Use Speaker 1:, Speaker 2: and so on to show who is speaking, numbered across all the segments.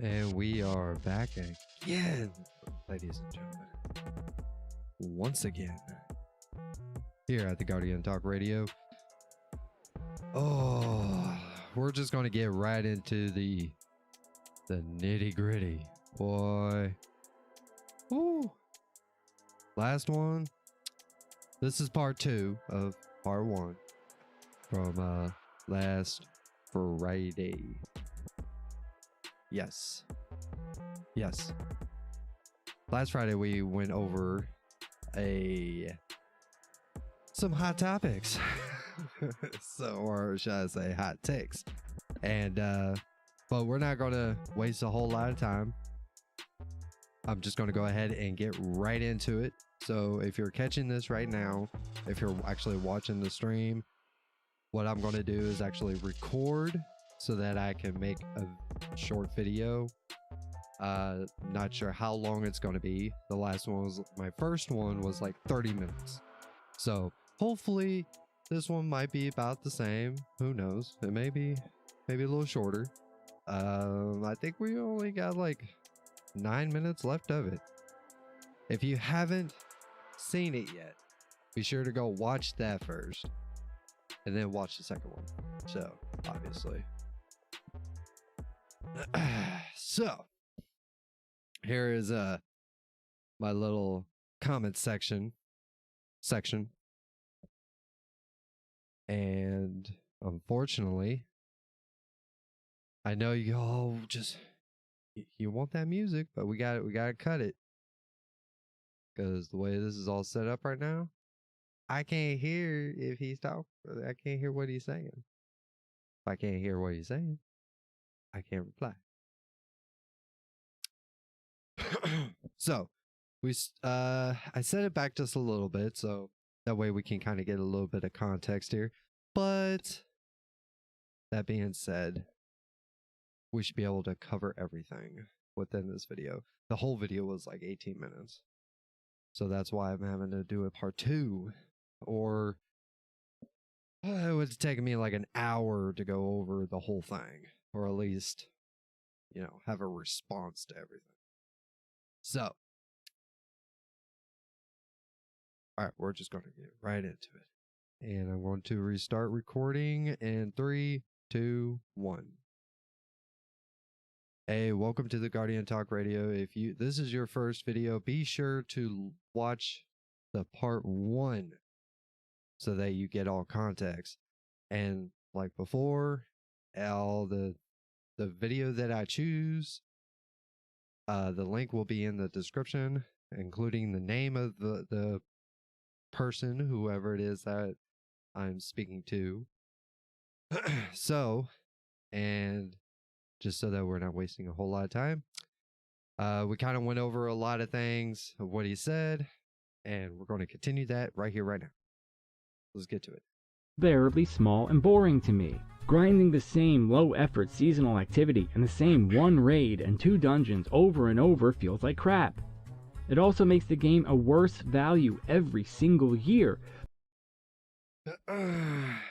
Speaker 1: And we are back again, ladies and gentlemen. Once again, here at the Guardian Talk Radio. Oh, we're just going to get right into the nitty gritty, boy. Woo. Last one. This is part 2 of part 1 from last Friday. Yes. Last Friday we went over some hot topics. Or should I say hot takes. And but we're not gonna waste a whole lot of time. I'm just gonna go ahead and get right into it. So if you're catching this right now, if you're actually watching the stream, what I'm gonna do is actually record so that I can make a short video. Not sure how long it's going to be. The last one was, my first one was like 30 minutes. So hopefully this one might be about the same. Who knows? It may be maybe a little shorter. I think we only got like 9 minutes left of it. If you haven't seen it yet, be sure to go watch that first and then watch the second one. So obviously. So here is my little comment section, and unfortunately I know you all just you want that music, but we gotta cut it, because the way this is all set up right now, I can't hear if he's talking. I can't hear what he's saying. If I can't hear what he's saying, I can't reply. So I set it back just a little bit, so that way we can kind of get a little bit of context here. But that being said, we should be able to cover everything within this video. The whole video was like 18 minutes. So that's why I'm having to do a part 2, or it would take me like an hour to go over the whole thing, or at least, have a response to everything. So, all right, we're just going to get right into it. And I'm going to restart recording in 3, 2, 1. Hey, welcome to the Guardian Talk Radio. If this is your first video, be sure to watch the part 1 so that you get all context. And like before, all the video that I choose, the link will be in the description, including the name of the person, whoever it is that I'm speaking to. So, and just so that we're not wasting a whole lot of time, we kind of went over a lot of things of what he said, and we're going to continue that right here, right now. Let's get to it.
Speaker 2: Bearably small and boring to me. Grinding the same low-effort seasonal activity and the same 1 raid and 2 dungeons over and over feels like crap. It also makes the game a worse value every single year.
Speaker 1: There's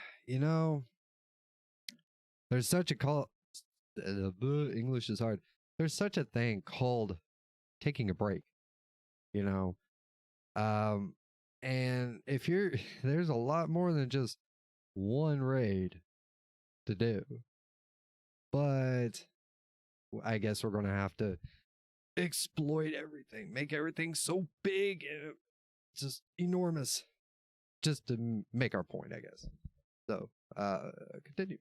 Speaker 1: such a English is hard. There's such a thing called taking a break, and if there's a lot more than just 1 raid to do, but I guess we're going to have to exploit everything, make everything so big and just enormous, just to make our point, I guess. So, continue.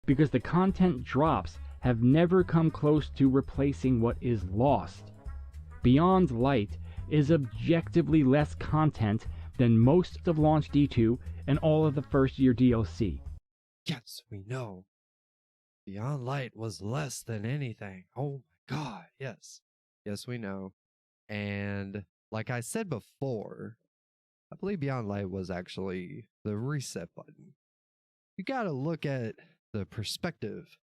Speaker 2: Because the content drops have never come close to replacing what is lost. Beyond Light is objectively less content than most of Launch D2 and all of the first-year DLC.
Speaker 1: Yes, we know. Beyond Light was less than anything. Oh my god, yes. Yes, we know. And like I said before, I believe Beyond Light was actually the reset button. You gotta look at the perspective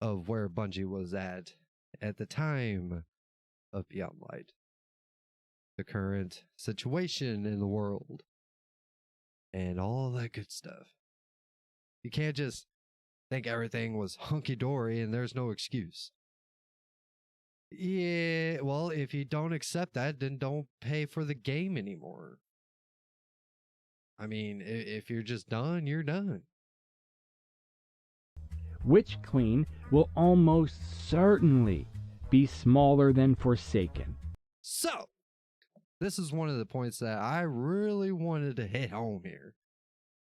Speaker 1: of where Bungie was at the time of Beyond Light. The current situation in the world. And all that good stuff. You can't just think everything was hunky-dory and there's no excuse. Yeah, well, if you don't accept that, then don't pay for the game anymore. I mean, if you're just done, you're done.
Speaker 2: Witch Queen will almost certainly be smaller than Forsaken.
Speaker 1: So, this is one of the points that I really wanted to hit home here,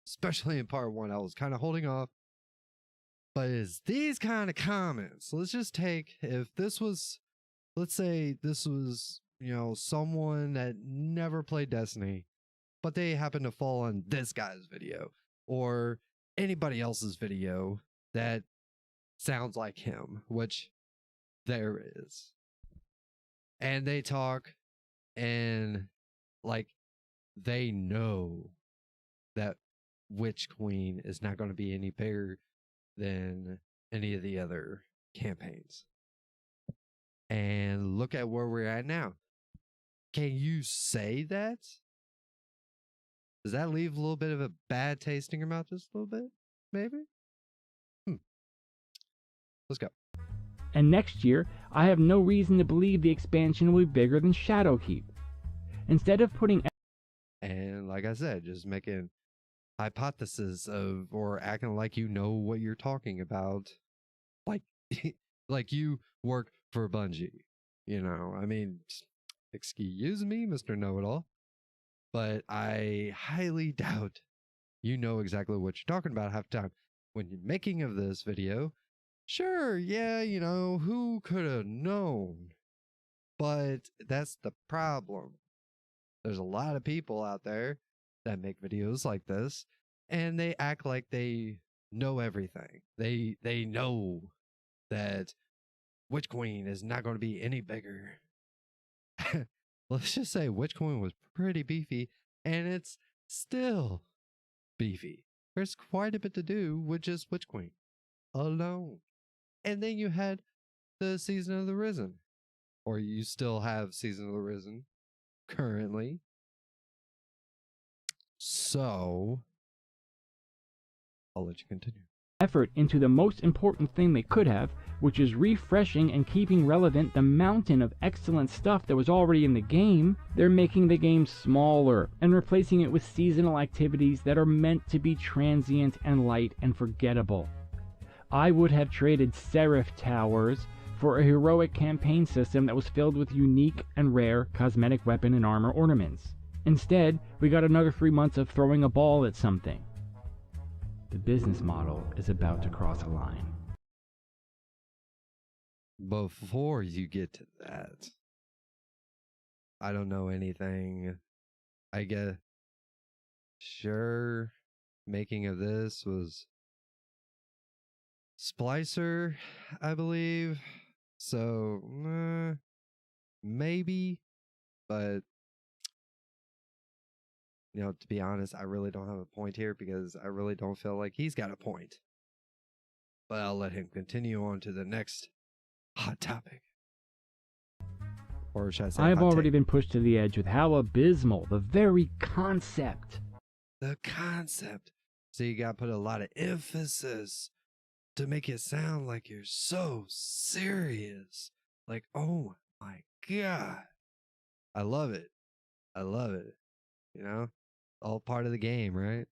Speaker 1: especially in part one. I was kind of holding off, but it's these kind of comments. Let's just take, if this was, let's say this was, someone that never played Destiny, but they happen to fall on this guy's video or anybody else's video that sounds like him, which there is. And they talk and like they know that Witch Queen is not going to be any bigger than any of the other campaigns. And look at where we're at now. Can you say that? Does that leave a little bit of a bad taste in your mouth? Just a little bit? Maybe? Let's go.
Speaker 2: And next year, I have no reason to believe the expansion will be bigger than Shadowkeep. Instead of putting...
Speaker 1: And like I said, just making hypothesis of, or acting like you know what you're talking about. Like, like you work for Bungie. I mean, excuse me, Mr. Know-It-All. But I highly doubt you know exactly what you're talking about half the time. When you're making of this video, sure, yeah, who could have known? But that's the problem. There's a lot of people out there that make videos like this, and they act like they know everything. They know that Witch Queen is not going to be any bigger. Let's just say Witch Queen was pretty beefy, and it's still beefy. There's quite a bit to do with just Witch Queen alone. And then you had the Season of the Risen, or you still have Season of the Risen currently. So, I'll let you continue.
Speaker 2: Effort into the most important thing they could have, which is refreshing and keeping relevant the mountain of excellent stuff that was already in the game. They're making the game smaller and replacing it with seasonal activities that are meant to be transient and light and forgettable. I would have traded Seraph Towers for a heroic campaign system that was filled with unique and rare cosmetic weapon and armor ornaments. Instead, we got another 3 months of throwing a ball at something. The business model is about to cross a line.
Speaker 1: Before you get to that, I don't know anything. I guess, sure, making of this was Splicer, I believe. So, maybe, but to be honest, I really don't have a point here because I really don't feel like he's got a point. But I'll let him continue on to the next hot topic. Or should I say
Speaker 2: I've already
Speaker 1: take?
Speaker 2: been pushed to the edge with how abysmal the very concept.
Speaker 1: The concept. So you got to put a lot of emphasis to make it sound like you're so serious. Like, oh my God. I love it. I love it. All part of the game, right?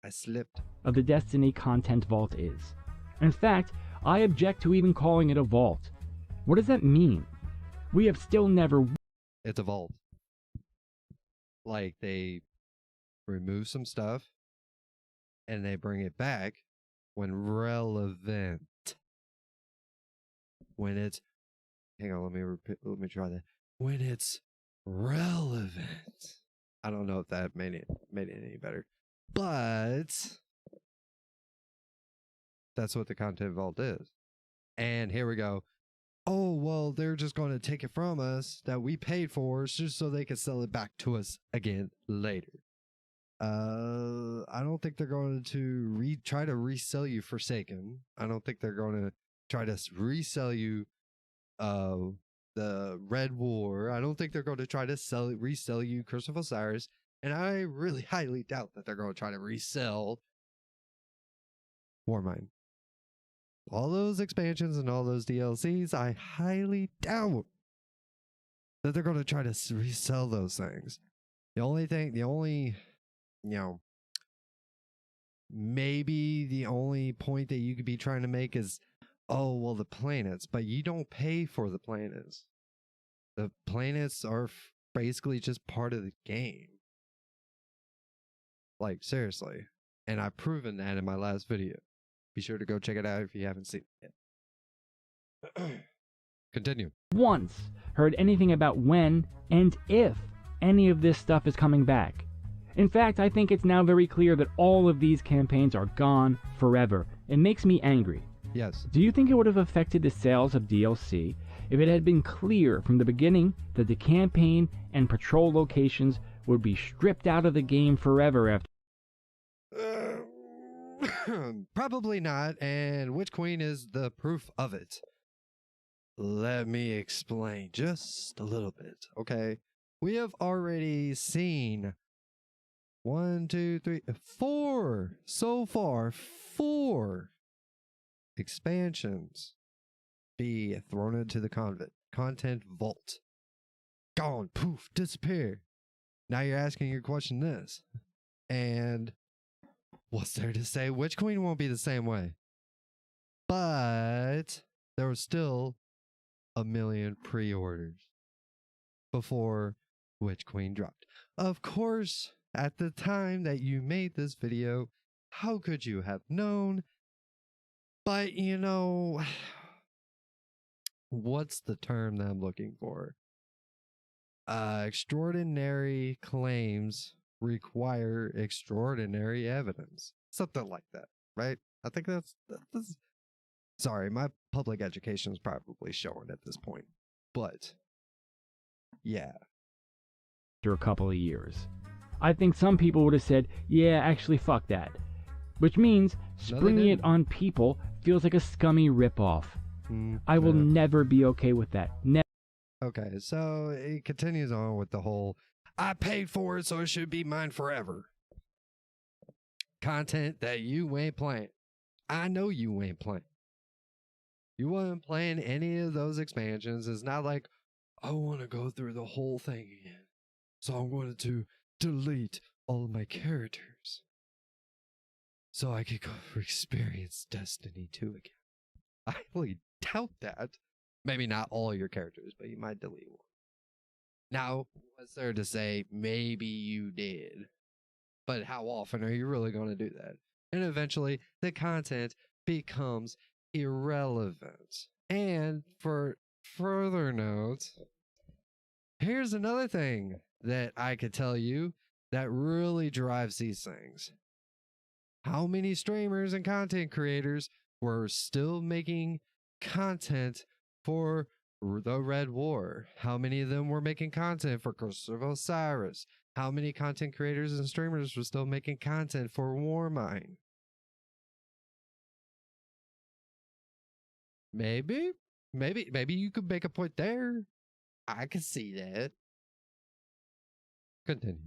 Speaker 1: I slipped.
Speaker 2: Of the Destiny content vault is. In fact, I object to even calling it a vault. What does that mean? We have still never...
Speaker 1: It's a vault. Like, they remove some stuff and they bring it back when relevant. When it's... Hang on, let me try that. When it's relevant. I don't know if that made it any better. But that's what the content vault is. And here we go. Oh, well, they're just going to take it from us that we paid for just so they can sell it back to us again later. I don't think they're going to try to resell you Forsaken. I don't think they're going to try to resell you the Red War. I don't think they're going to try to resell you Curse of Osiris. And I really highly doubt that they're going to try to resell Warmind. all those expansions and all those DLCs, I highly doubt that they're going to try to resell those things. Maybe the only point that you could be trying to make is, oh, well, the planets, but you don't pay for the planets. The planets are basically just part of the game. Like, seriously. And I've proven that in my last video. Be sure to go check it out if you haven't seen it yet. Continue.
Speaker 2: Once heard anything about when and if any of this stuff is coming back. In fact, I think it's now very clear that all of these campaigns are gone forever. It makes me angry.
Speaker 1: Yes.
Speaker 2: Do you think it would have affected the sales of DLC if it had been clear from the beginning that the campaign and patrol locations would be stripped out of the game forever after?
Speaker 1: Probably not, and Witch Queen is the proof of it. Let me explain just a little bit, okay? We have already seen 1, 2, 3, 4 so far, 4 expansions be thrown into the content vault. Gone, poof, disappear. Now you're asking your question this. And what's there to say? Witch Queen won't be the same way. But there was still 1 million pre-orders before Witch Queen dropped. Of course, at the time that you made this video, how could you have known? But you know, what's the term that I'm looking for? Extraordinary claims require extraordinary evidence. Something like that, right? I think that's sorry, my public education is probably showing at this point. But yeah.
Speaker 2: After a couple of years. I think some people would have said, yeah, actually fuck that. Which means springing it on people feels like a scummy ripoff. I will never be okay with that.
Speaker 1: Okay, so it continues on with the whole, I paid for it, so it should be mine forever. Content that you ain't playing. I know you ain't playing. You wasn't playing any of those expansions. It's not like, I want to go through the whole thing again. So I'm going to delete all of my characters. So I could go experience Destiny 2 again. I really doubt that. Maybe not all your characters, but you might delete one. Now, what's there to say? Maybe you did. But how often are you really going to do that? And eventually, the content becomes irrelevant. And for further note, here's another thing that I could tell you that really drives these things. How many streamers and content creators were still making content for the Red War? How many of them were making content for Curse of Osiris? How many content creators and streamers were still making content for Warmind? Maybe you could make a point there. I could see that. Continue.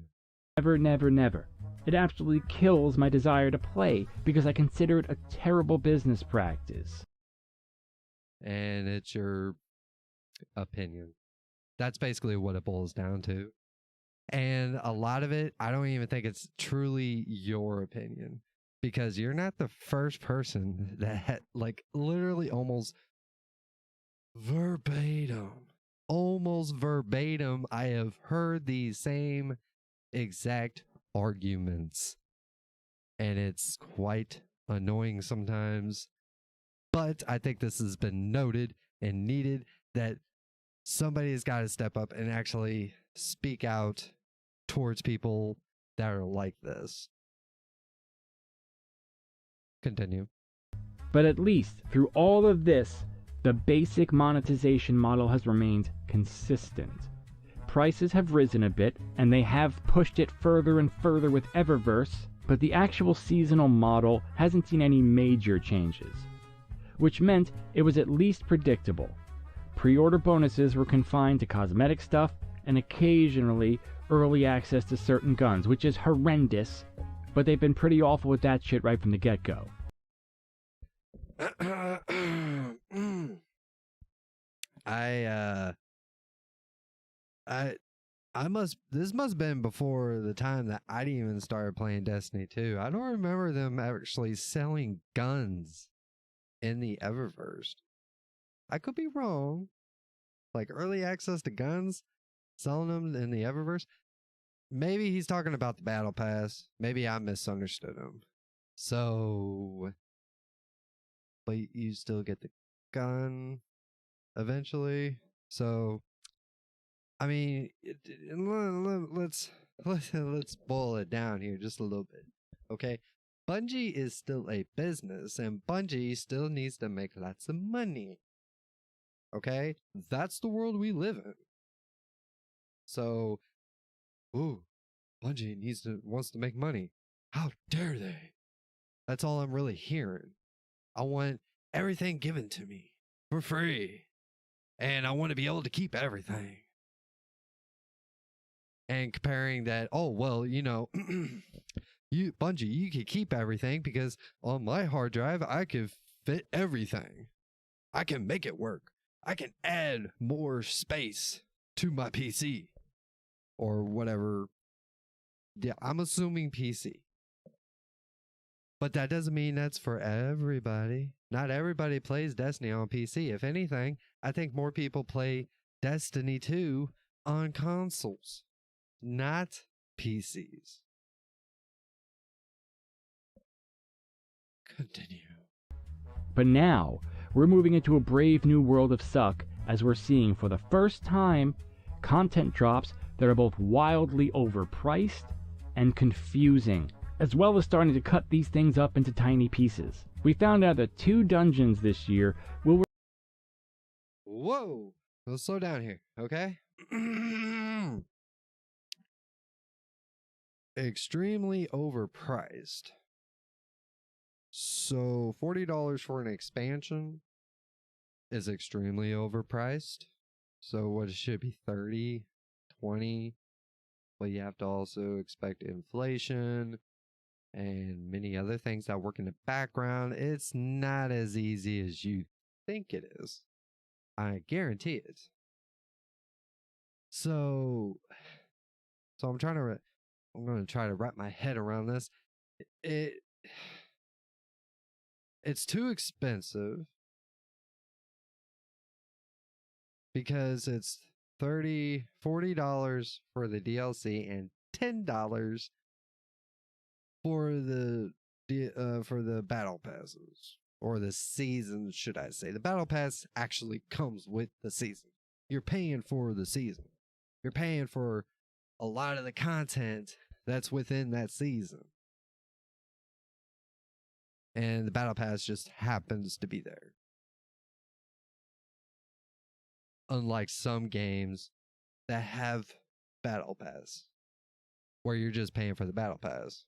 Speaker 2: Never, never, never. It absolutely kills my desire to play because I consider it a terrible business practice.
Speaker 1: And it's your opinion. That's basically what it boils down to. And a lot of it, I don't even think it's truly your opinion, because you're not the first person that, like, literally almost verbatim, I have heard these same exact arguments. And it's quite annoying sometimes. But I think this has been noted and needed, that somebody has got to step up and actually speak out towards people that are like this. Continue.
Speaker 2: But at least through all of this, the basic monetization model has remained consistent. Prices have risen a bit, and they have pushed it further and further with Eververse, but the actual seasonal model hasn't seen any major changes, which meant it was at least predictable. Pre-order bonuses were confined to cosmetic stuff and occasionally early access to certain guns, which is horrendous, but they've been pretty awful with that shit right from the get-go.
Speaker 1: I I this must have been before the time that I didn't even start playing Destiny 2. I don't remember them actually selling guns in the Eververse. I could be wrong. Like early access to guns, selling them in the Eververse. Maybe he's talking about the Battle Pass. Maybe I misunderstood him. So, but you still get the gun eventually. So, I mean, let's boil it down here just a little bit, okay? Bungie is still a business, and Bungie still needs to make lots of money. Okay, that's the world we live in. So, ooh, Bungie wants to make money. How dare they? That's all I'm really hearing. I want everything given to me for free, and I want to be able to keep everything. And comparing that, oh well, you know, you Bungie, you could keep everything because on my hard drive I could fit everything. I can make it work. I can add more space to my PC or whatever. Yeah, I'm assuming PC. But that doesn't mean that's for everybody. Not everybody plays Destiny on PC. If anything, I think more people play Destiny 2 on consoles, not PCs. Continue.
Speaker 2: But now, we're moving into a brave new world of suck as we're seeing for the first time content drops that are both wildly overpriced and confusing, as well as starting to cut these things up into tiny pieces. We found out that 2 dungeons this year will...
Speaker 1: Whoa! Let's slow down here, okay? Extremely overpriced. So $40 for an expansion is extremely overpriced. So what it should be 30, 20. But you have to also expect inflation and many other things that work in the background. It's not as easy as you think it is. I guarantee it. So I'm going to try to wrap my head around this. It's too expensive because it's $30, $40 for the DLC and $10 for the battle passes, or the season, should I say. The battle pass actually comes with the season. You're paying for the season. You're paying for a lot of the content that's within that season. And the battle pass just happens to be there. Unlike some games that have battle pass, where you're just paying for the battle pass.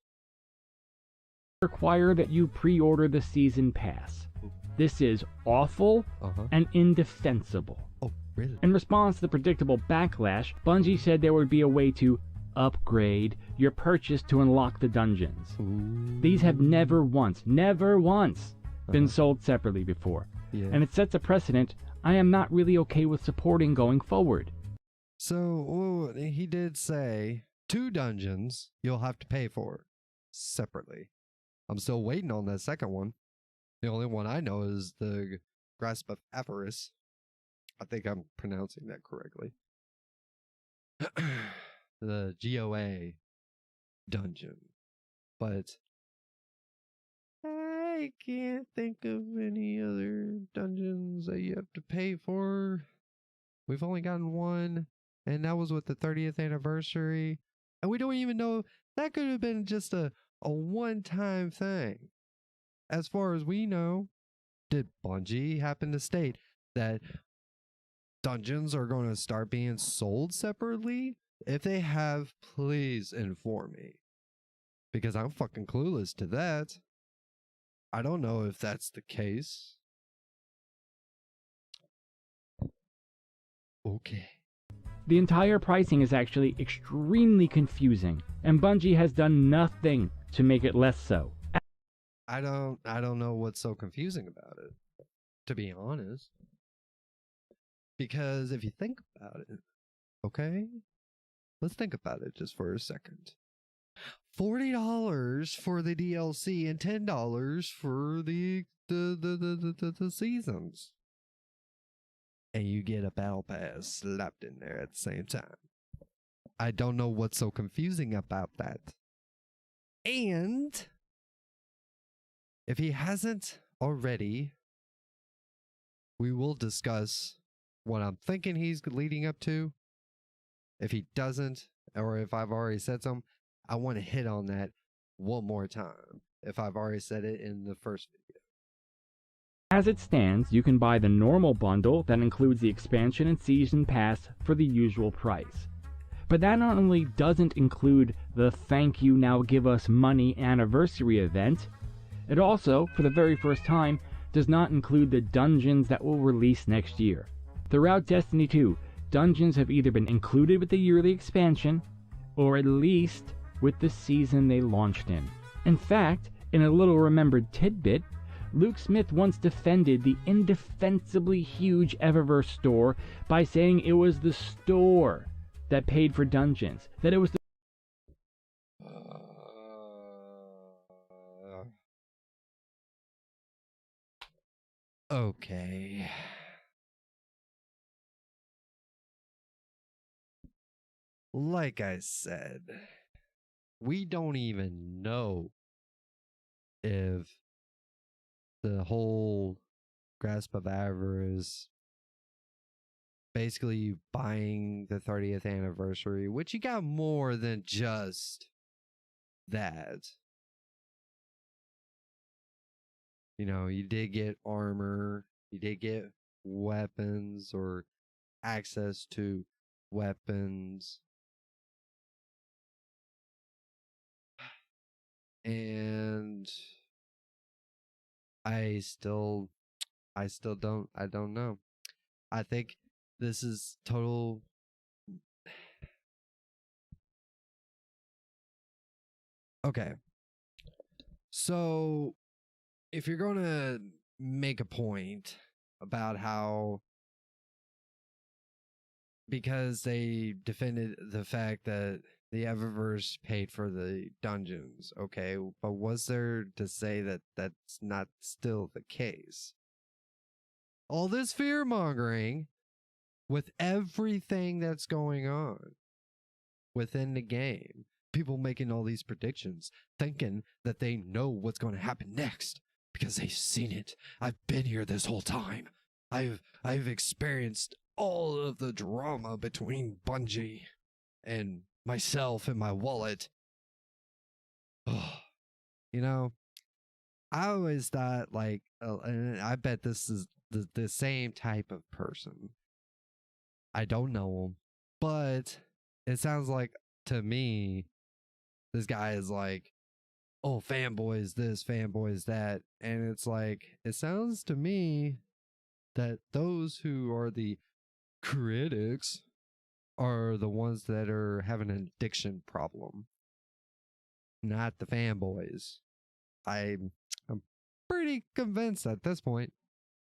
Speaker 2: Require that you pre-order the season pass. This is awful and indefensible.
Speaker 1: Oh, really?
Speaker 2: In response to the predictable backlash, Bungie said there would be a way to upgrade your purchase to unlock the dungeons.
Speaker 1: Ooh.
Speaker 2: These have never once been sold separately before.
Speaker 1: Yeah.
Speaker 2: And it sets a precedent I am not really okay with supporting going forward.
Speaker 1: So, he did say 2 dungeons you'll have to pay for separately. I'm still waiting on that second one. The only one I know is the Grasp of Avarice. I think I'm pronouncing that correctly. The GOA dungeon. But I can't think of any other dungeons that you have to pay for. We've only gotten one, and that was with the 30th anniversary. And we don't even know, that could have been just a one-time thing. As far as we know, did Bungie happen to state that dungeons are going to start being sold separately? If they have, please inform me. Because I'm fucking clueless to that. I don't know if that's the case. Okay.
Speaker 2: The entire pricing is actually extremely confusing, and Bungie has done nothing to make it less so.
Speaker 1: I don't know what's so confusing about it, to be honest. Because if you think about it, okay? Let's think about it just for a second. $40 for the DLC and $10 for the seasons. And you get a battle pass slapped in there at the same time. I don't know what's so confusing about that. And if he hasn't already, we will discuss what I'm thinking he's leading up to. If he doesn't, or if I've already said something, I want to hit on that one more time. If I've already said it in the first video.
Speaker 2: As it stands, you can buy the normal bundle that includes the expansion and season pass for the usual price. But that not only doesn't include the thank you now give us money anniversary event, it also, for the very first time, does not include the dungeons that will release next year. Throughout Destiny 2, dungeons have either been included with the yearly expansion, or at least with the season they launched in. In fact, in a little remembered tidbit, Luke Smith once defended the indefensibly huge Eververse store by saying it was the store that paid for dungeons, that it was the
Speaker 1: Okay. Like I said, we don't even know if the whole grasp of avarice basically you buying the 30th anniversary, which you got more than just that. You know, you did get armor, you did get weapons or access to weapons. And I don't know. I think this is total. Okay. So if you're going to make a point about how, because they defended the fact that the Eververse paid for the dungeons, okay, but was there to say that that's not still the case? All this fear mongering with everything that's going on within the game, people making all these predictions, thinking that they know what's going to happen next because they've seen it. I've been here this whole time. I've experienced all of the drama between Bungie and myself and my wallet. Oh, you know, I always thought like, and I bet this is the same type of person. I don't know him, but it sounds like to me, this guy is like, oh, fanboys this, fanboys that. And it's like, it sounds to me that those who are the critics are the ones that are having an addiction problem, not the fanboys. I'm pretty convinced at this point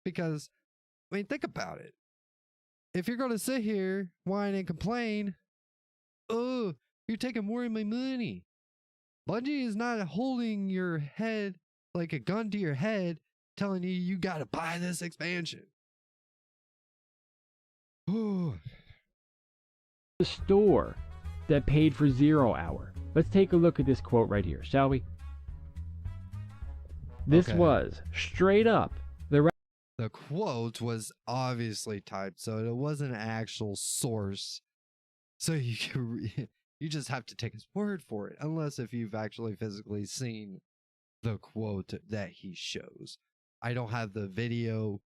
Speaker 1: because, I mean, think about it. If you're going to sit here, whine and complain, oh, you're taking more of my money. Bungie is not holding your head like a gun to your head, telling you you got to buy this expansion. Oh.
Speaker 2: The store that paid for 0 Hour. Let's take a look at this quote right here, shall we? This was straight up
Speaker 1: the quote was obviously typed, so it wasn't an actual source. So you just have to take his word for it, unless if you've actually physically seen the quote that he shows. I don't have the video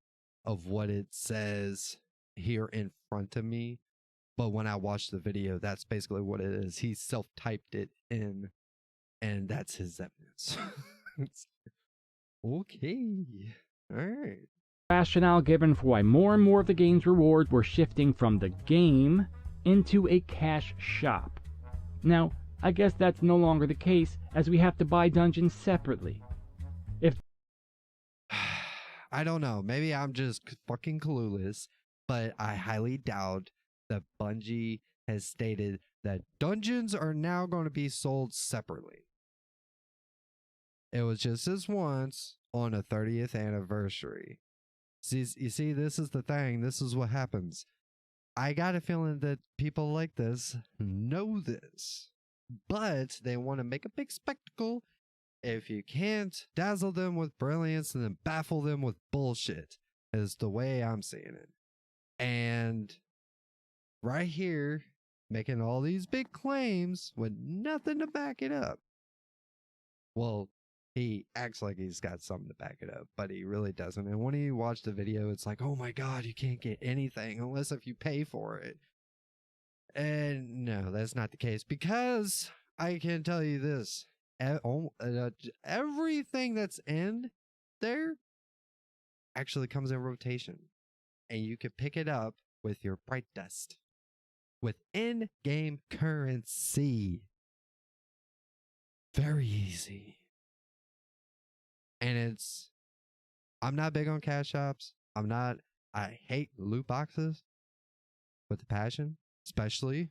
Speaker 1: of what it says here in front of me, but when I watched the video, that's basically what it is. He self-typed it in, and that's his evidence. Okay. All right.
Speaker 2: Rationale given for why more and more of the game's rewards were shifting from the game into a cash shop. Now, I guess that's no longer the case, as we have to buy dungeons separately. If
Speaker 1: I don't know. Maybe I'm just fucking clueless, but I highly doubt that Bungie has stated that dungeons are now going to be sold separately. It was just this once on a 30th anniversary. You see, this is the thing. This is what happens. I got a feeling that people like this know this, but they want to make a big spectacle. If you can't dazzle them with brilliance and then baffle them with bullshit, is the way I'm seeing it. And right here, making all these big claims with nothing to back it up. Well, he acts like he's got something to back it up, but he really doesn't. And when you watch the video, it's like, oh my God, you can't get anything unless if you pay for it. And no, that's not the case, because I can tell you this. Everything that's in there actually comes in rotation, and you can pick it up with your bright dust with in-game currency. Very easy. And I'm not big on cash shops. I hate loot boxes with a passion, especially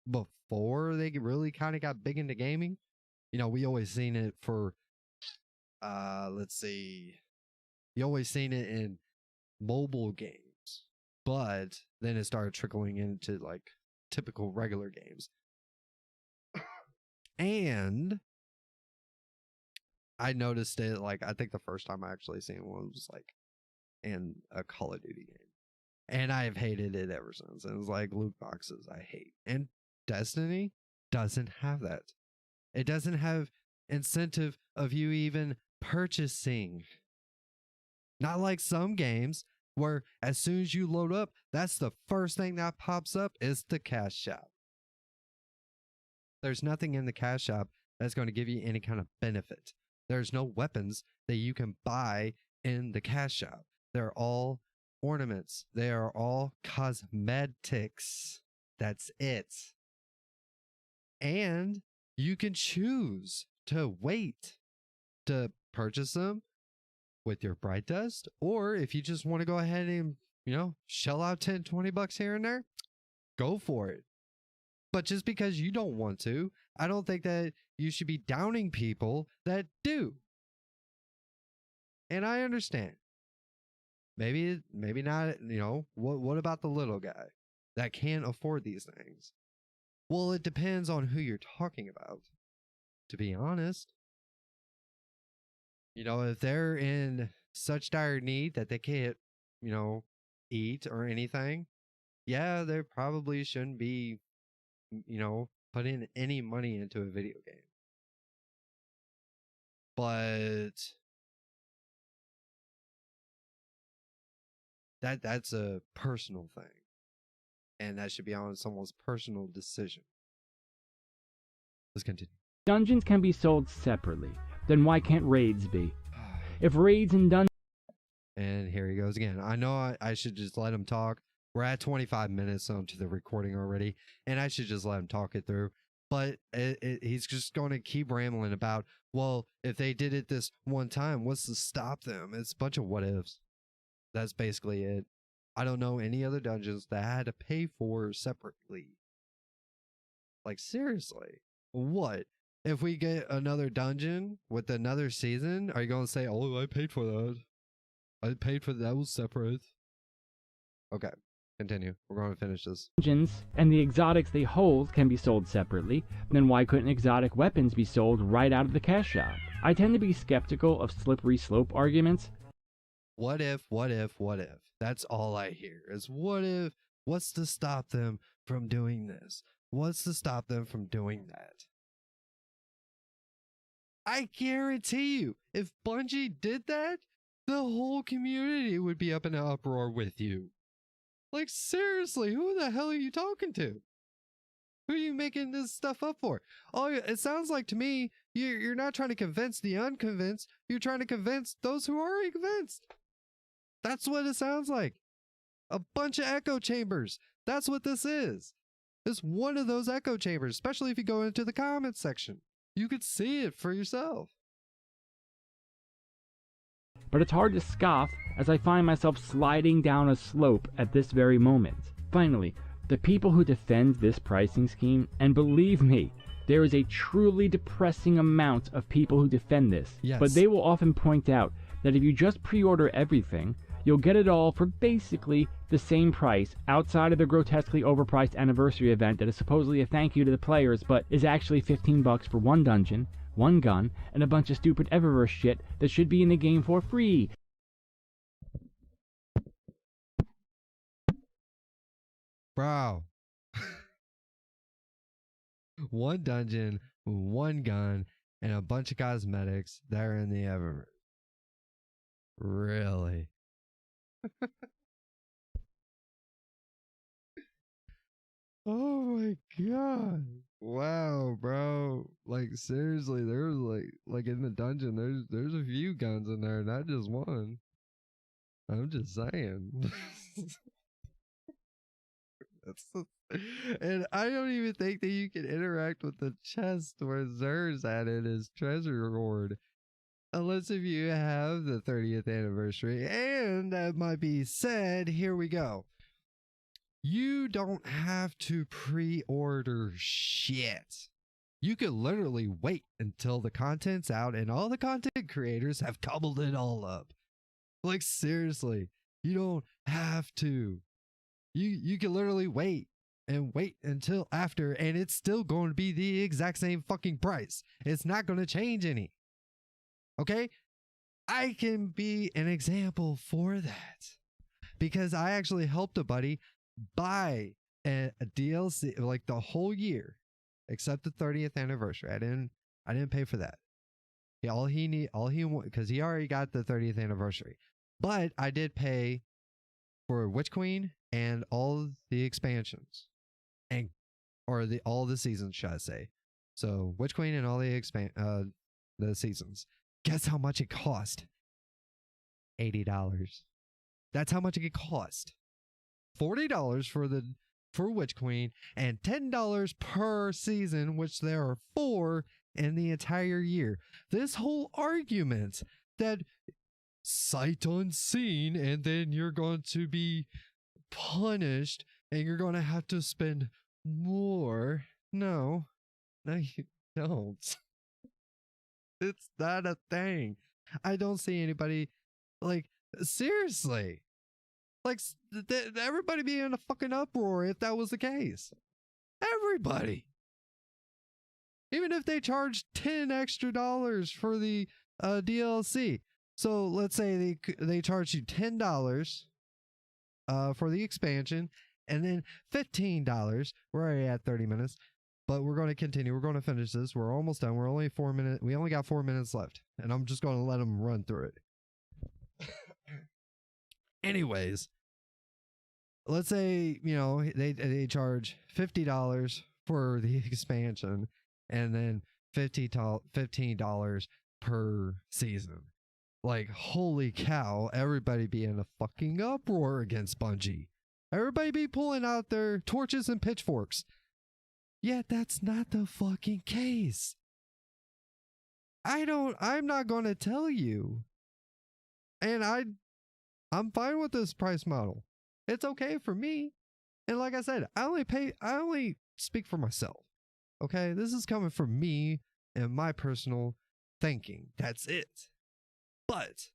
Speaker 1: before they really kind of got big into gaming. You know, we always seen it for, let's see, you always seen it in mobile games, but then it started trickling into like typical regular games. And I noticed it, like, I think the first time I actually seen one was like in a Call of Duty game. And I've hated it ever since. And it's like loot boxes I hate. And Destiny doesn't have that. It doesn't have incentive of you even purchasing. Not like some games where as soon as you load up, that's the first thing that pops up is the cash shop. There's nothing in the cash shop that's going to give you any kind of benefit. There's no weapons that you can buy in the cash shop. They're all ornaments. They are all cosmetics. That's it. And you can choose to wait to purchase them with your bright dust, or if you just want to go ahead and, shell out 10, 20 bucks here and there, go for it. But just because you don't want to, I don't think that you should be downing people that do. And I understand. Maybe not, what about the little guy that can't afford these things? Well, it depends on who you're talking about, to be honest. If they're in such dire need that they can't, eat or anything, yeah, they probably shouldn't be, putting any money into a video game. But that's a personal thing. And that should be on someone's personal decision. Let's continue.
Speaker 2: dungeons can be sold separately, then why can't raids be? If raids and dungeons...
Speaker 1: And here he goes again. I know I should just let him talk. We're at 25 minutes onto the recording already, and I should just let him talk it through. But he's just going to keep rambling about, well, if they did it this one time, what's to stop them? It's a bunch of what ifs. That's basically it. I don't know any other dungeons that I had to pay for separately. Like, seriously. What? If we get another dungeon with another season, are you going to say, oh, I paid for that? I paid for that, was separate. Okay, continue. We're going to finish this.
Speaker 2: Dungeons and the exotics they hold can be sold separately, then why couldn't exotic weapons be sold right out of the cash shop? I tend to be skeptical of slippery slope arguments.
Speaker 1: What if? That's all I hear is what if? What's to stop them from doing this? What's to stop them from doing that? I guarantee you, if Bungie did that, the whole community would be up in an uproar with you. Like, seriously, who the hell are you talking to? Who are you making this stuff up for? Oh, it sounds like to me, you're not trying to convince the unconvinced. You're trying to convince those who are already convinced. That's what it sounds like. A bunch of echo chambers. That's what this is. It's one of those echo chambers, especially if you go into the comments section. You could see it for yourself.
Speaker 2: but it's hard to scoff as I find myself sliding down a slope at this very moment. Finally, the people who defend this pricing scheme, and believe me, there is a truly depressing amount of people who defend this,
Speaker 1: Yes.
Speaker 2: but they will often point out that if you just pre-order everything, you'll get it all for basically the same price outside of the grotesquely overpriced anniversary event that is supposedly a thank you to the players, but is actually $15 for one dungeon, one gun, and a bunch of stupid Eververse shit that should be in the game for free.
Speaker 1: Bro. One dungeon, one gun, and a bunch of cosmetics that are in the Eververse. Really? Oh my god. Wow, bro. Like seriously, there's like in the dungeon, there's a few guns in there, not just one. I'm just saying. And I don't even think that you can interact with the chest where Zer's at in his treasure hoard. Unless if you have the 30th anniversary. And that might be said, here we go. You don't have to pre-order shit. You could literally wait until the content's out and all the content creators have cobbled it all up. Like seriously, you don't have to. You can literally wait and wait until after, and it's still going to be the exact same fucking price. It's not going to change any. Okay? I can be an example for that because I actually helped a buddy buy a DLC like the whole year except the 30th anniversary. I didn't pay for that. All he wanted, because he already got the 30th anniversary. But I did pay for Witch Queen and all the expansions, and all the seasons, should I say? So Witch Queen and all the seasons. Guess how much it cost? $80. That's how much it cost. $40 for Witch Queen and $10 per season, which there are 4 in the entire year. This whole argument that sight unseen and then you're going to be punished and you're going to have to spend more. No, you don't. It's not a thing. I don't see anybody, like, seriously, like, everybody be in a fucking uproar if that was the case. Everybody. Even if they charge $10 extra for the DLC. So let's say they charge you $10 for the expansion, and then $15. We're already at 30 minutes, but we're going to continue. We're going to finish this. We're almost done. We're only 4 minutes. We only got 4 minutes left, and I'm just going to let them run through it. Anyways, let's say they charge $50 for the expansion, and then $15 per season. Like, holy cow, everybody be in a fucking uproar against Bungie. Everybody be pulling out their torches and pitchforks. Yet that's not the fucking case. I'm not going to tell you. And I'm fine with this price model. It's okay for me. And like I said, I only speak for myself. Okay? This is coming from me and my personal thinking. That's it. But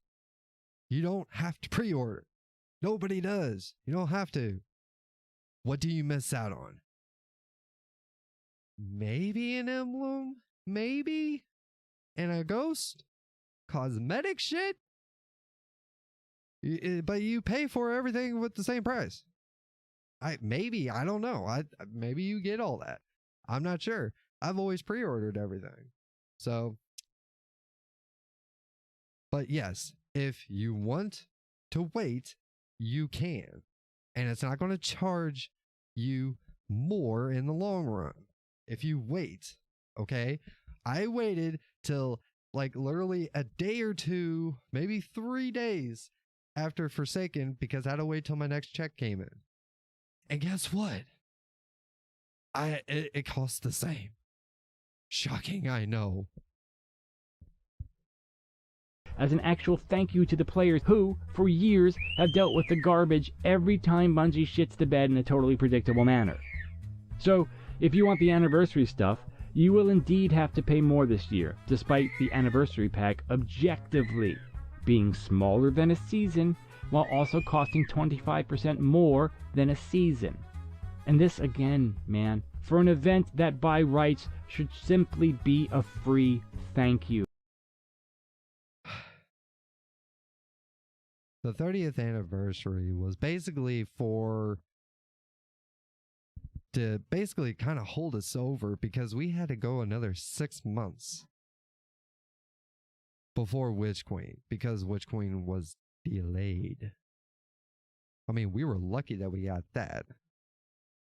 Speaker 1: you don't have to pre-order. Nobody does. You don't have to. What do you miss out on? Maybe an emblem? Maybe? And a ghost? Cosmetic shit? But you pay for everything with the same price. I don't know. Maybe you get all that. I'm not sure. I've always pre-ordered everything. So, but yes, if you want to wait, you can. And it's not going to charge you more in the long run if you wait. Okay? I waited till like literally a day or two, maybe 3 days after Forsaken because I had to wait till my next check came in. And guess what? It costs the same. Shocking, I know.
Speaker 2: as an actual thank you to the players who, for years, have dealt with the garbage every time Bungie shits the bed in a totally predictable manner. So, if you want the anniversary stuff, you will indeed have to pay more this year, despite the anniversary pack objectively being smaller than a season, while also costing 25% more than a season. And this again, man, for an event that by rights should simply be a free thank you.
Speaker 1: The 30th anniversary was basically to basically kind of hold us over because we had to go another 6 months before Witch Queen because Witch Queen was delayed. I mean, we were lucky that we got that.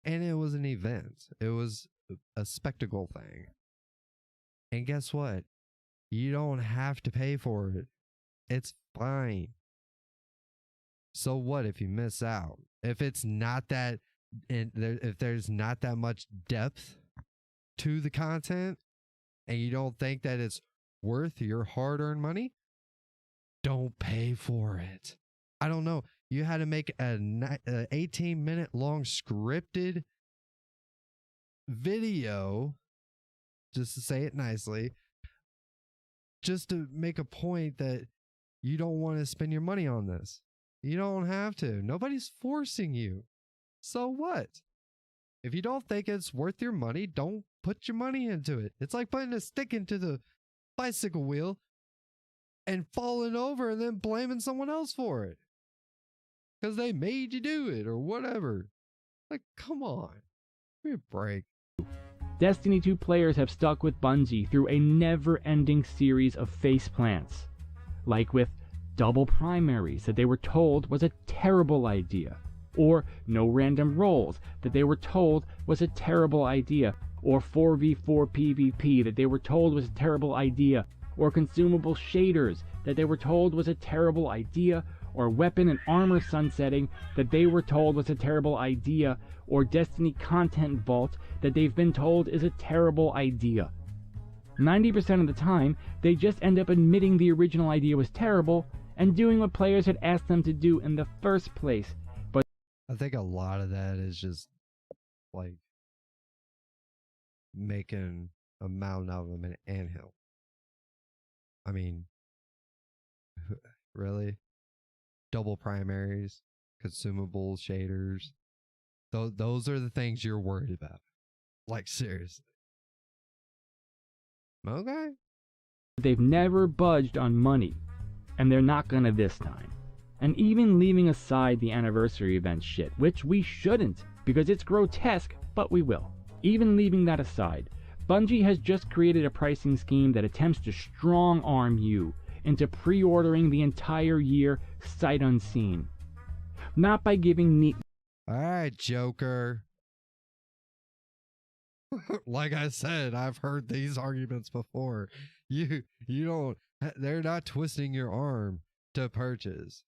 Speaker 1: And it was an event. It was a spectacle thing. And guess what? You don't have to pay for it. It's fine. So what if you miss out? If it's not that, if there's not that much depth to the content and you don't think that it's worth your hard-earned money, don't pay for it. I don't know. You had to make an 18-minute long scripted video, just to say it nicely, just to make a point that you don't want to spend your money on this. You don't have to. Nobody's forcing you. So what? If you don't think it's worth your money, don't put your money into it. It's like putting a stick into the bicycle wheel and falling over and then blaming someone else for it. Because they made you do it or whatever. Like, come on. Give me a break.
Speaker 2: Destiny 2 players have stuck with Bungie through a never-ending series of faceplants. Like with double primaries that they were told was a terrible idea. Or no random roles that they were told was a terrible idea. Or 4v4 PvP that they were told was a terrible idea. Or consumable shaders that they were told was a terrible idea. Or weapon and armor sunsetting that they were told was a terrible idea, or Destiny content vault that they've been told is a terrible idea. 90% of the time, they just end up admitting the original idea was terrible and doing what players had asked them to do in the first place. But
Speaker 1: I think a lot of that is just like making a mountain out of an anthill. I mean, really? Double primaries, consumable shaders. Those are the things you're worried about. Like, seriously. Okay.
Speaker 2: they've never budged on money, and they're not gonna this time. And even leaving aside the anniversary event shit, which we shouldn't, because it's grotesque, but we will. Even leaving that aside, Bungie has just created a pricing scheme that attempts to strong-arm you into pre-ordering the entire year sight unseen. Not by giving neat...
Speaker 1: Alright, Joker. Like I said, I've heard these arguments before. You don't... They're not twisting your arm to purchase.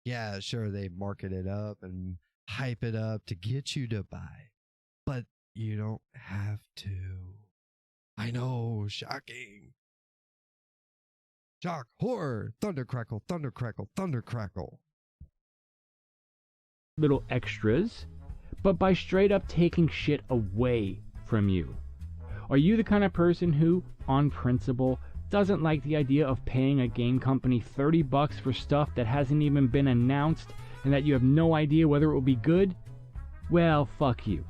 Speaker 1: Yeah, sure, they market it up and hype it up to get you to buy. But you don't have to. I know, shocking. Shock, horror, thunder crackle, thunder crackle, thunder crackle.
Speaker 2: little extras, but by straight up taking shit away from you. Are you the kind of person who, on principle, doesn't like the idea of paying a game company $30 for stuff that hasn't even been announced and that you have no idea whether it will be good? Well, fuck you.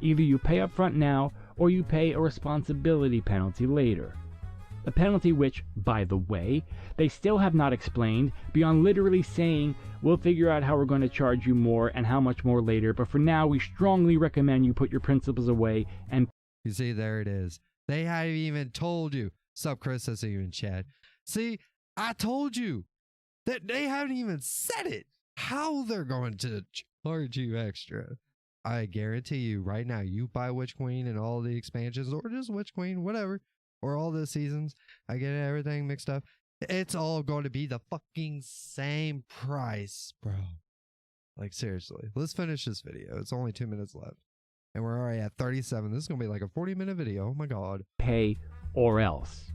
Speaker 2: Either you pay up front now, or you pay a responsibility penalty later. A penalty which, by the way, they still have not explained beyond literally saying, we'll figure out how we're going to charge you more and how much more later, but for now we strongly recommend you put your principles away and...
Speaker 1: You see, there it is. They haven't even told you. Sup, Chris? That's even Chad. See, I told you that they haven't even said it. How they're going to charge you extra. I guarantee you right now, you buy Witch Queen and all the expansions, or just Witch Queen, whatever, or all the seasons. I get everything mixed up. It's all going to be the fucking same price, bro. Like, seriously. Let's finish this video. It's only 2 minutes left. And we're already at 37. This is going to be like a 40-minute video. Oh my god.
Speaker 2: pay or else.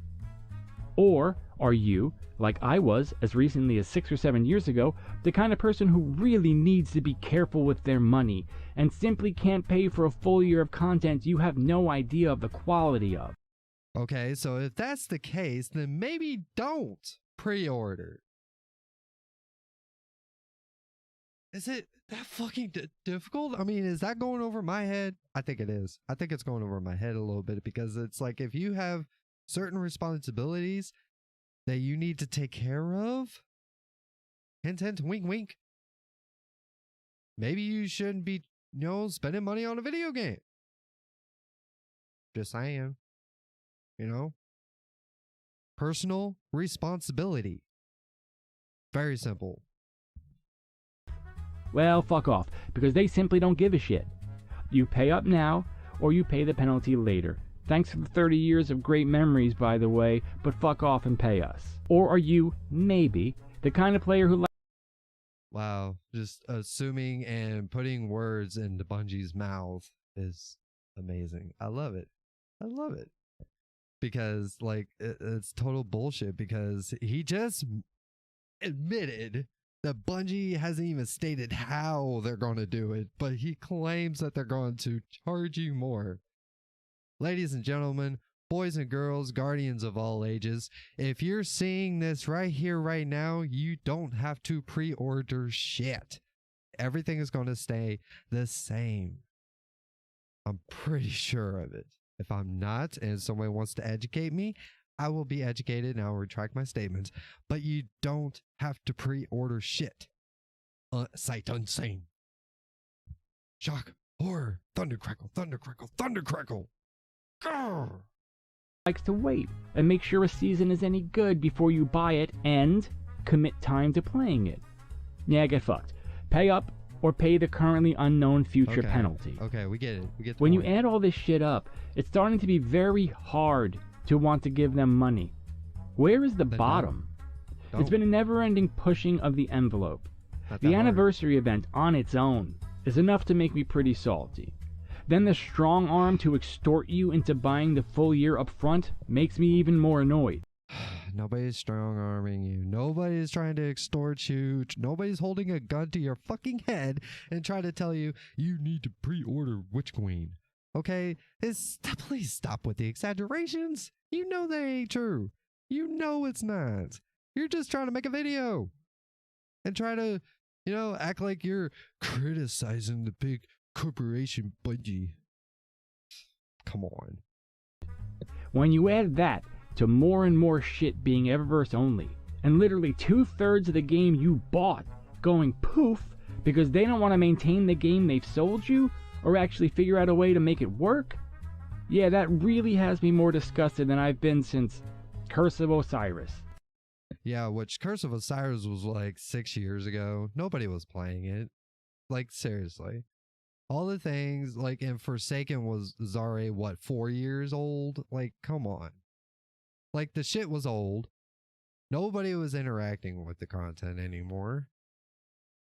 Speaker 2: Or are you, like I was as recently as 6 or 7 years ago, the kind of person who really needs to be careful with their money and simply can't pay for a full year of content you have no idea of the quality of?
Speaker 1: Okay, so if that's the case, then maybe don't pre-order. Is it that fucking difficult? I mean, is that going over my head? I think it is. I think it's going over my head a little bit because it's like if you have certain responsibilities that you need to take care of, hint, hint, wink, wink, maybe you shouldn't be, spending money on a video game. Just saying, you know? Personal responsibility. Very simple.
Speaker 2: Well, fuck off, because they simply don't give a shit. You pay up now, or you pay the penalty later. Thanks for the 30 years of great memories, by the way, but fuck off and pay us. Or are you, maybe, the kind of player who
Speaker 1: Wow, just assuming and putting words into Bungie's mouth is amazing. I love it. I love it. Because, like, it's total bullshit because he just admitted that Bungie hasn't even stated how they're going to do it, but he claims that they're going to charge you more. Ladies and gentlemen, boys and girls, guardians of all ages, if you're seeing this right here, right now, you don't have to pre-order shit. Everything is going to stay the same. I'm pretty sure of it. If I'm not, and someone wants to educate me, I will be educated and I'll retract my statements. But you don't have to pre-order shit. Sight unseen. Shock, horror, thunder crackle, thunder crackle, thunder crackle. Grrr.
Speaker 2: likes to wait and make sure a season is any good before you buy it and commit time to playing it. Yeah, get fucked. Pay up or pay the currently unknown future penalty.
Speaker 1: Okay, we get it. We get the
Speaker 2: When
Speaker 1: point.
Speaker 2: you add all this shit up, it's starting to be very hard to want to give them money. Where is the
Speaker 1: Then
Speaker 2: bottom?
Speaker 1: don't.
Speaker 2: It's been a never-ending pushing of the envelope.
Speaker 1: Not
Speaker 2: The
Speaker 1: that hard.
Speaker 2: anniversary event on its own is enough to make me pretty salty. Then the strong arm to extort you into buying the full year up front makes me even more annoyed.
Speaker 1: Nobody's strong arming you. Nobody's trying to extort you. Nobody's holding a gun to your fucking head and trying to tell you you need to pre-order Witch Queen. Okay? Please stop with the exaggerations. You know they ain't true. You know it's not. You're just trying to make a video and try to, act like you're criticizing the big corporation Bungie. Come on.
Speaker 2: When you add that to more and more shit being Eververse only, and literally 2/3 of the game you bought going poof because they don't want to maintain the game they've sold you or actually figure out a way to make it work, yeah, that really has me more disgusted than I've been since Curse of Osiris.
Speaker 1: Yeah, which Curse of Osiris was like 6 years ago. Nobody was playing it. Like, seriously. All the things, like, and Forsaken was Zare, 4 years old? Like, come on. Like, the shit was old. Nobody was interacting with the content anymore.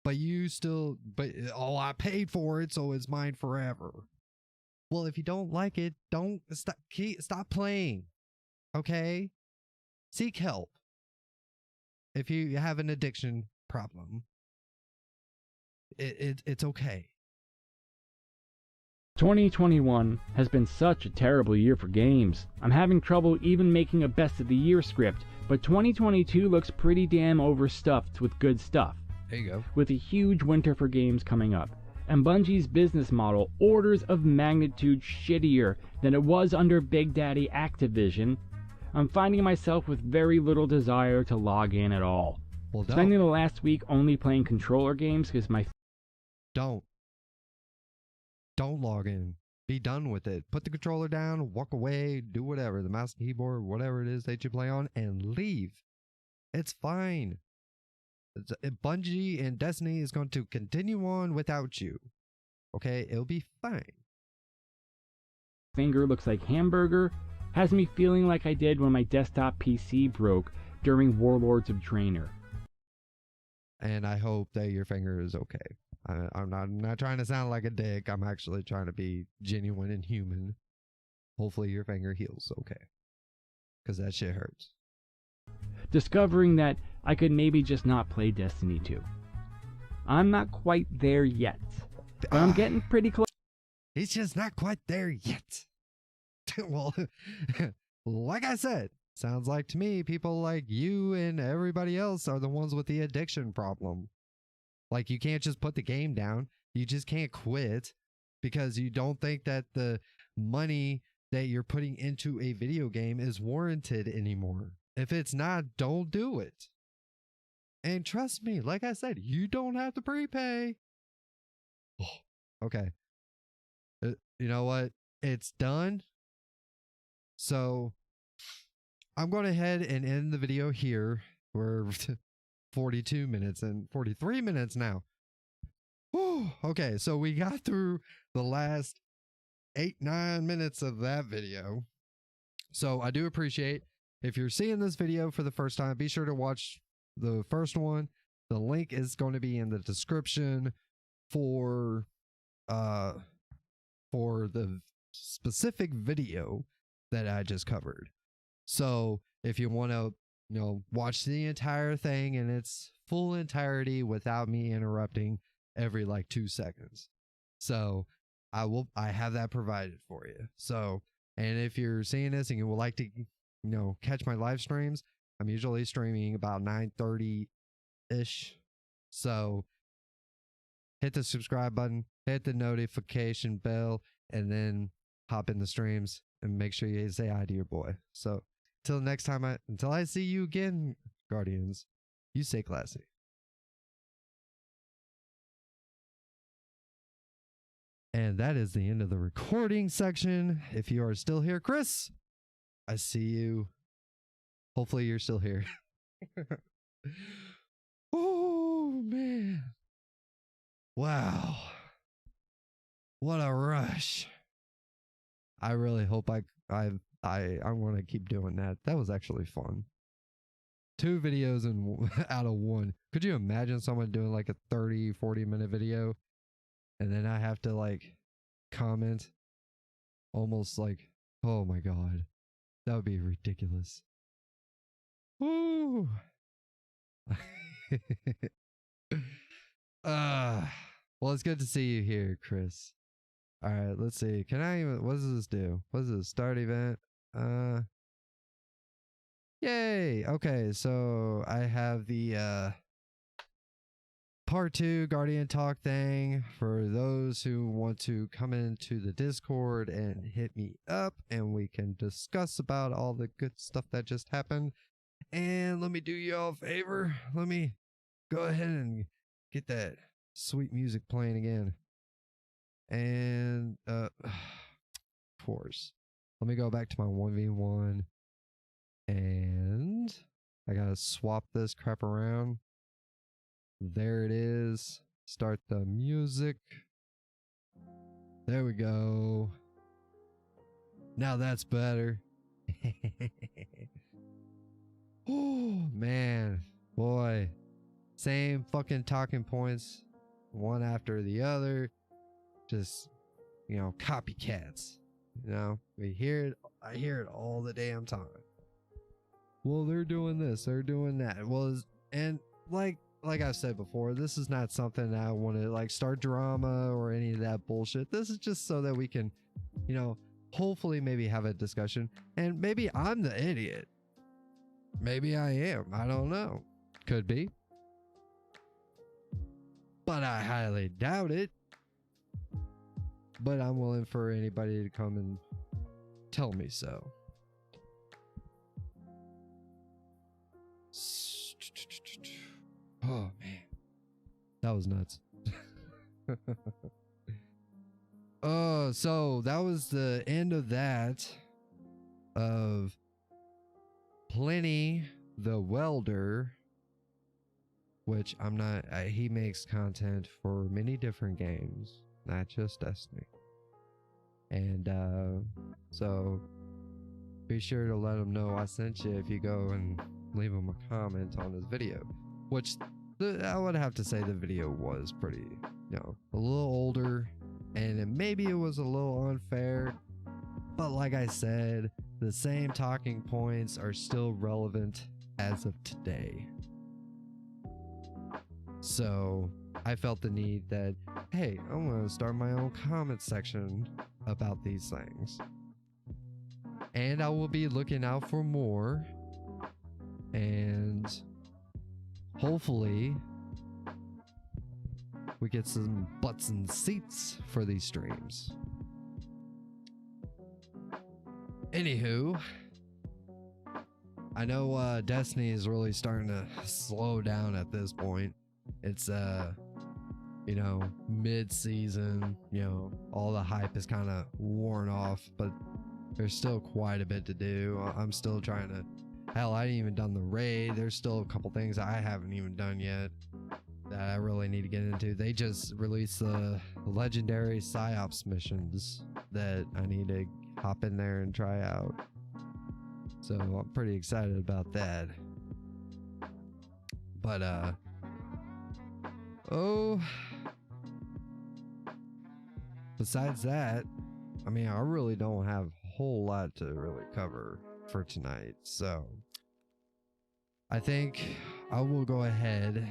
Speaker 1: But I paid for it, so it's mine forever. Well, if you don't like it, stop playing. Okay? Seek help. If you have an addiction problem, it's okay.
Speaker 2: 2021 has been such a terrible year for games. I'm having trouble even making a best of the year script, but 2022 looks pretty damn overstuffed with good stuff.
Speaker 1: There you go.
Speaker 2: With a huge winter for games coming up, and Bungie's business model orders of magnitude shittier than it was under Big Daddy Activision, I'm finding myself with very little desire to log in at all.
Speaker 1: Well,
Speaker 2: Spending the last week only playing controller games because
Speaker 1: Don't log in. Be done with it. Put the controller down, walk away, do whatever, the mouse and keyboard, whatever it is that you play on, and leave. It's fine. Bungie and Destiny is going to continue on without you. Okay? It'll be fine.
Speaker 2: finger looks like hamburger has me feeling like I did when my desktop PC broke during Warlords of Draenor.
Speaker 1: And I hope that your finger is okay. I'm not trying to sound like a dick. I'm actually trying to be genuine and human. Hopefully your finger heals okay. Because that shit hurts.
Speaker 2: discovering that I could maybe just not play Destiny 2. I'm not quite there yet, but I'm getting pretty close.
Speaker 1: He's just not quite there yet. Well, like I said, sounds like to me people like you and everybody else are the ones with the addiction problem. Like, you can't just put the game down. You just can't quit because you don't think that the money that you're putting into a video game is warranted anymore. If it's not, don't do it. And trust me, like I said, you don't have to prepay. Oh, okay. You know what? It's done. So I'm going ahead and end the video here. We're 42 minutes and 43 minutes now. Whew. Okay, so we got through the last 8-9 minutes of that video. So I do appreciate if you're seeing this video for the first time, be sure to watch the first one. The link is going to be in the description for the specific video that I just covered. So if you want to, watch the entire thing in its full entirety without me interrupting every like 2 seconds. So I have that provided for you. So, and if you're seeing this and you would like to, catch my live streams, I'm usually streaming about 9:30-ish. So hit the subscribe button, hit the notification bell, and then hop in the streams and make sure you say hi to your boy. So until next time, until I see you again, Guardians, you stay classy. And that is the end of the recording section. If you are still here, Chris, I see you. Hopefully you're still here. Oh, man. Wow. What a rush. I really hope I want to keep doing that. That was actually fun. 2 videos out of 1. Could you imagine someone doing like a 30-40 minute video and then I have to like comment almost like, oh my god, that would be ridiculous. Woo. Well, it's good to see you here, Chris. All right, let's see. Can I even, what does this do? What is this? Start event? Yay. Okay, so I have the part 2 Guardian Talk thing for those who want to come into the Discord and hit me up and we can discuss about all the good stuff that just happened. And let me do y'all a favor. Let me go ahead and get that sweet music playing again. And of course, let me go back to my 1v1 and I gotta swap this crap around. There it is. Start the music. There we go. Now that's better. Oh man, boy, same fucking talking points, one after the other. Just, copycats. We hear it. I hear it all the damn time. Well, they're doing this, they're doing that. Well, and like I said before, this is not something that I want to like start drama or any of that bullshit. This is just so that we can, hopefully maybe have a discussion. And maybe I'm the idiot. Maybe I am. I don't know. Could be. But I highly doubt it. But I'm willing for anybody to come and tell me so. Oh man, that was nuts. So that was the end of that, of Pliny the Welder, which I'm not, he makes content for many different games, not just Destiny. And so be sure to let him know I sent you if you go and leave him a comment on his video, which I would have to say the video was pretty, a little older, and maybe it was a little unfair, but like I said, the same talking points are still relevant as of today. So I felt the need that, hey, I'm going to start my own comment section about these things. And I will be looking out for more. And hopefully we get some butts and seats for these streams. Anywho, I know Destiny is really starting to slow down at this point. It's you know, mid-season, you know, all the hype is kind of worn off, but there's still quite a bit to do. I'm still trying to, hell, I ain't even done the raid. There's still a couple things I haven't even done yet that I really need to get into. They just released the legendary PsyOps missions that I need to hop in there and try out. So I'm pretty excited about that. But besides that, I mean, I really don't have a whole lot to really cover for tonight. So I think I will go ahead,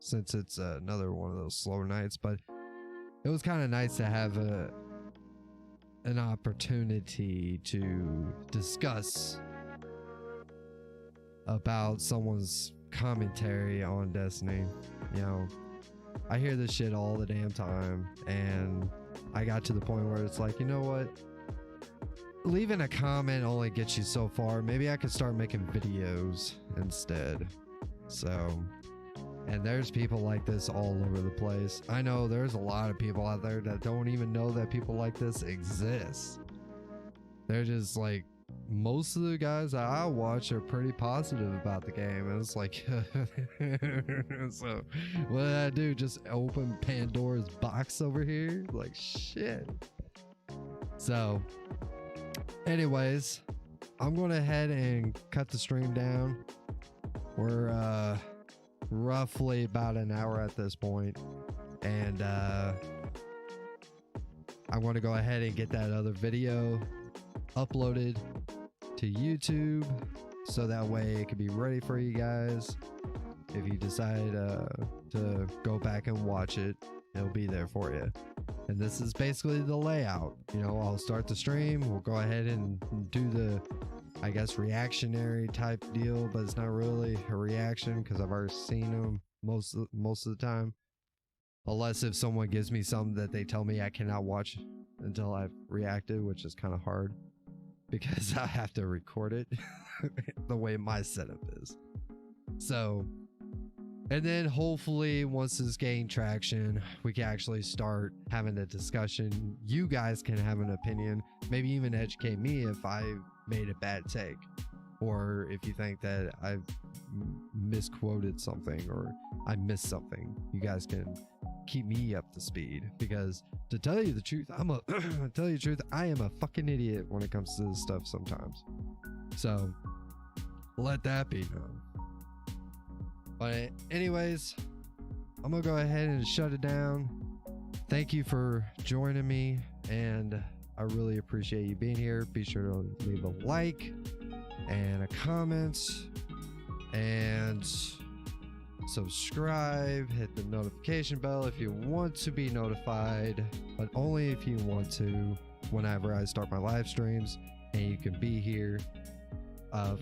Speaker 1: since it's another one of those slower nights, but it was kind of nice to have an opportunity to discuss about someone's commentary on Destiny. You know, I hear this shit all the damn time, and I got to the point where it's like, you know what? Leaving a comment only gets you so far. Maybe I could start making videos instead. So, and there's people like this all over the place. I know there's a lot of people out there that don't even know that people like this exist. They're just like, most of the guys that I watch are pretty positive about the game, and it's like, so what did I do? Just open Pandora's box over here? Like, shit. So anyways, I'm going ahead and cut the stream down. We're roughly about an hour at this point, and I want to go ahead and get that other video uploaded to YouTube, so that way it can be ready for you guys. If you decide to go back and watch it, it'll be there for you. And this is basically the layout. You know, I'll start the stream, we'll go ahead and do the, I guess, reactionary type deal, but it's not really a reaction because I've already seen them most of the time. Unless if someone gives me something that they tell me I cannot watch until I've reacted, which is kind of hard because I have to record it the way my setup is. So, and then hopefully once this gains traction, we can actually start having a discussion. You guys can have an opinion, maybe even educate me if I made a bad take, or if you think that I've misquoted something or I missed something. You guys can keep me up to speed, because to tell you the truth, I am a fucking idiot when it comes to this stuff sometimes. So let that be known. But anyways, I'm gonna go ahead and shut it down. Thank you for joining me, and I really appreciate you being here. Be sure to leave a like and a comment and subscribe, hit the notification bell if you want to be notified, but only if you want to, whenever I start my live streams, and you can be here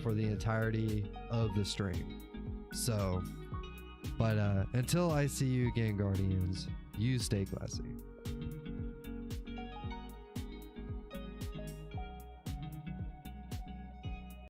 Speaker 1: for the entirety of the stream. So, but until I see you again, Guardians, you stay classy.